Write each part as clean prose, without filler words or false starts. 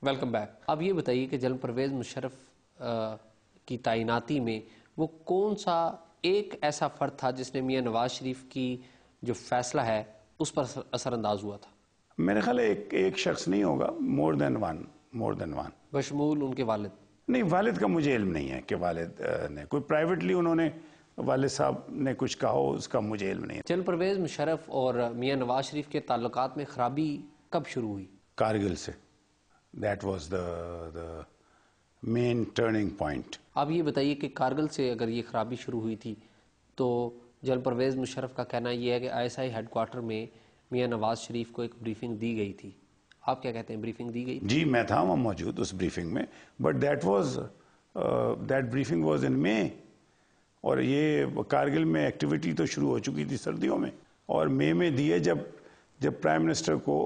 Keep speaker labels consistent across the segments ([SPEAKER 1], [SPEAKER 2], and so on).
[SPEAKER 1] Welcome back. اب یہ بتائیے کہ جنرل پرویز مشرف کی تعیناتی میں وہ کون سا ایک ایسا فرد تھا جس نے میاں نواز شریف کی جو فیصلہ ہے اس پر اثر انداز ہوا تھا؟
[SPEAKER 2] میرے خیال ایک شخص نہیں ہوگا، مور دین ون.
[SPEAKER 1] بشمول ان کے والد؟
[SPEAKER 2] نہیں، والد کا مجھے علم نہیں ہے کہ والد نے کوئی پرائیویٹلی انہوں نے والد صاحب نے کچھ کہا ہو، اس کا مجھے علم نہیں ہے.
[SPEAKER 1] جنرل پرویز مشرف اور میاں نواز شریف کے تعلقات میں خرابی کب شروع ہوئی؟
[SPEAKER 2] کارگل سے. That was the main turning point.
[SPEAKER 1] آپ یہ بتائیے کہ کارگل سے اگر یہ خرابی شروع ہوئی تھی تو جنرل پرویز مشرف کا کہنا یہ ہے کہ ISI ہیڈ کوارٹر میں میاں نواز شریف کو ایک بریفنگ دی گئی تھی. آپ کیا کہتے ہیں، بریفنگ دی گئی؟
[SPEAKER 2] جی میں تھا وہاں موجود اس بریفنگ میں، but that briefing was in May, اور یہ کارگل میں ایکٹیویٹی تو شروع ہو چکی تھی سردیوں میں، اور مئی میں دیے جب پرائم منسٹر کو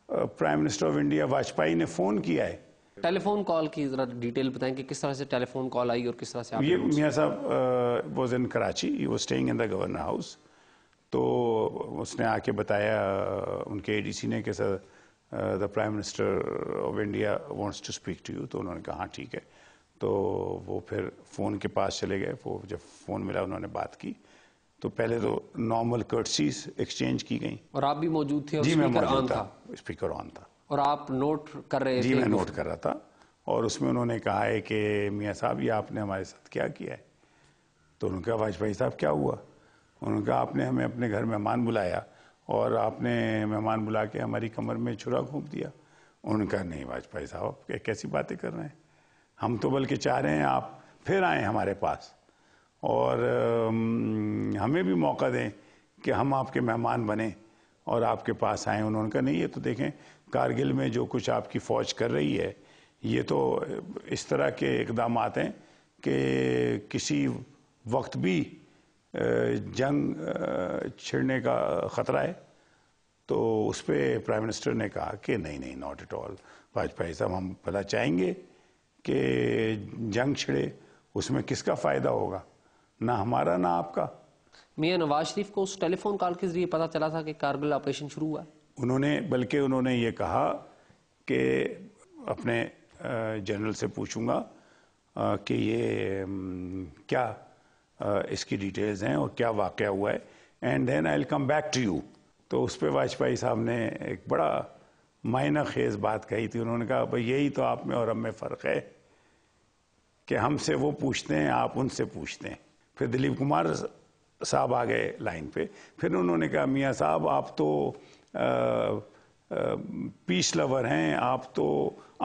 [SPEAKER 2] prime minister of India Vajpayee نے فون کیا ہے.
[SPEAKER 1] ٹیلی فون کال کی ذرا ڈیٹیل بتائیں کہ کس طرح سے ٹیلی فون کال آئی اور کس طرح سے آپ
[SPEAKER 2] یہ میاں صاحب was in Karachi, he was staying in the governor house. تو اس نے آ کے بتایا ان کے ADC نے کہ sir the prime minister of India wants to speak to you. تو انہوں نے کہا ہاں ٹھیک ہے. تو وہ پھر فون کے پاس چلے گئے. وہ جب فون ملا انہوں نے بات کی تو پہلے تو نارمل کرٹسیز ایکسچینج کی گئیں.
[SPEAKER 1] اور آپ بھی موجود تھے؟
[SPEAKER 2] جی میں موجود تھا، اسپیکر آن تھا.
[SPEAKER 1] اور آپ نوٹ کر رہے تھے؟
[SPEAKER 2] جی میں نوٹ کر رہا تھا. اور اس میں انہوں نے کہا ہے کہ میاں صاحب یہ آپ نے ہمارے ساتھ کیا کیا ہے؟ تو انہوں نے کہا واجپئی صاحب کیا ہوا؟ انہوں نے کہا آپ نے ہمیں اپنے گھر مہمان بلایا اور آپ نے مہمان بلا کے ہماری کمر میں چھرا گھونپ دیا. انہوں نے کہا نہیں واجپئی صاحب کیسی باتیں کر رہے ہیں، ہم تو بلکہ چاہ رہے ہیں آپ پھر آئیں ہمارے پاس اور ہمیں بھی موقع دیں کہ ہم آپ کے مہمان بنیں اور آپ کے پاس آئیں. انہوں نے کہا نہیں، یہ تو دیکھیں کارگل میں جو کچھ آپ کی فوج کر رہی ہے یہ تو اس طرح کے اقدامات ہیں کہ کسی وقت بھی جنگ چھڑنے کا خطرہ ہے. تو اس پہ پرائم منسٹر نے کہا کہ نہیں ناٹ ایٹ آل واجپئی صاحب، ہم بھلا چاہیں گے کہ جنگ چھڑے، اس میں کس کا فائدہ ہوگا، نہ ہمارا نہ آپ کا.
[SPEAKER 1] میاں نواز شریف کو اس ٹیلی فون کال کے ذریعے پتا چلا تھا کہ کارگل آپریشن شروع ہوا ہے؟
[SPEAKER 2] بلکہ انہوں نے یہ کہا کہ اپنے جنرل سے پوچھوں گا کہ یہ کیا اس کی ڈیٹیلز ہیں اور کیا واقعہ ہوا ہے، and then I will come back to you. تو اس پہ واجپئی صاحب نے ایک بڑا معنی خیز بات کہی تھی. انہوں نے کہا بھئی یہی تو آپ میں اور ہم میں فرق ہے کہ ہم سے وہ پوچھتے ہیں، آپ ان سے پوچھتے ہیں. پھر دلیپ کمار صاحب آ گئے لائن پہ. پھر انہوں نے کہا میاں صاحب آپ تو پیس لور ہیں، آپ تو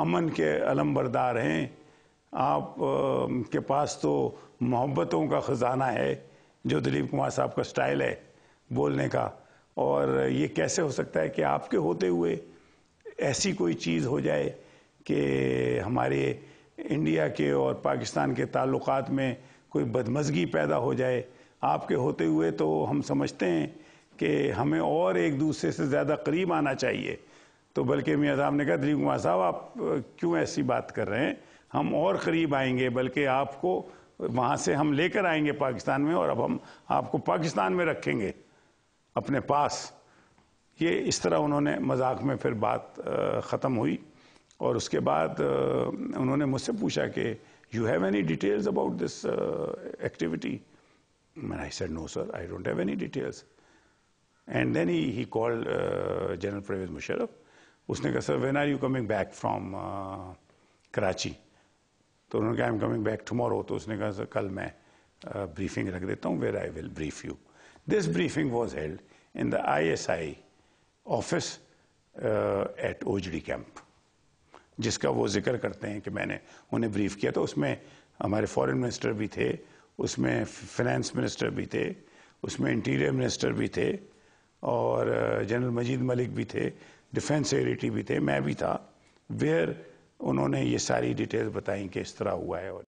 [SPEAKER 2] امن کے علم بردار ہیں، آپ کے پاس تو محبتوں کا خزانہ ہے، جو دلیپ کمار صاحب کا سٹائل ہے بولنے کا. اور یہ کیسے ہو سکتا ہے کہ آپ کے ہوتے ہوئے ایسی کوئی چیز ہو جائے کہ ہمارے انڈیا کے اور پاکستان کے تعلقات میں کوئی بدمزگی پیدا ہو جائے آپ کے ہوتے ہوئے. تو ہم سمجھتے ہیں کہ ہمیں اور ایک دوسرے سے زیادہ قریب آنا چاہیے. تو بلکہ میاں صاحب نے کہا دلیپ کمار صاحب آپ کیوں ایسی بات کر رہے ہیں، ہم اور قریب آئیں گے، بلکہ آپ کو وہاں سے ہم لے کر آئیں گے پاکستان میں، اور اب ہم آپ کو پاکستان میں رکھیں گے اپنے پاس. یہ اس طرح انہوں نے مذاق میں پھر بات ختم ہوئی. اور اس کے بعد انہوں نے مجھ سے پوچھا کہ you have any details about this activity? I said no sir, I don't have any details. And then he called General Pervez Musharraf. اس نے کہا سر when are you coming back from Karachi? تو انہوں نے کہا I'm coming back tomorrow. تو اس نے کہا سر کل میں بریفنگ رکھ دیتا ہوں where I will brief you. This briefing was held in the ISI office at OJD camp, جس کا وہ ذکر کرتے ہیں کہ میں نے انہیں بریف کیا. تو اس میں ہمارے فورن منسٹر بھی تھے، اس میں فنانس منسٹر بھی تھے، اس میں انٹیریئر منسٹر بھی تھے، اور جنرل مجید ملک بھی تھے، ڈیفنس سیکریٹری بھی تھے، میں بھی تھا. ویئر انہوں نے یہ ساری ڈیٹیل بتائیں کہ اس طرح ہوا ہے. اور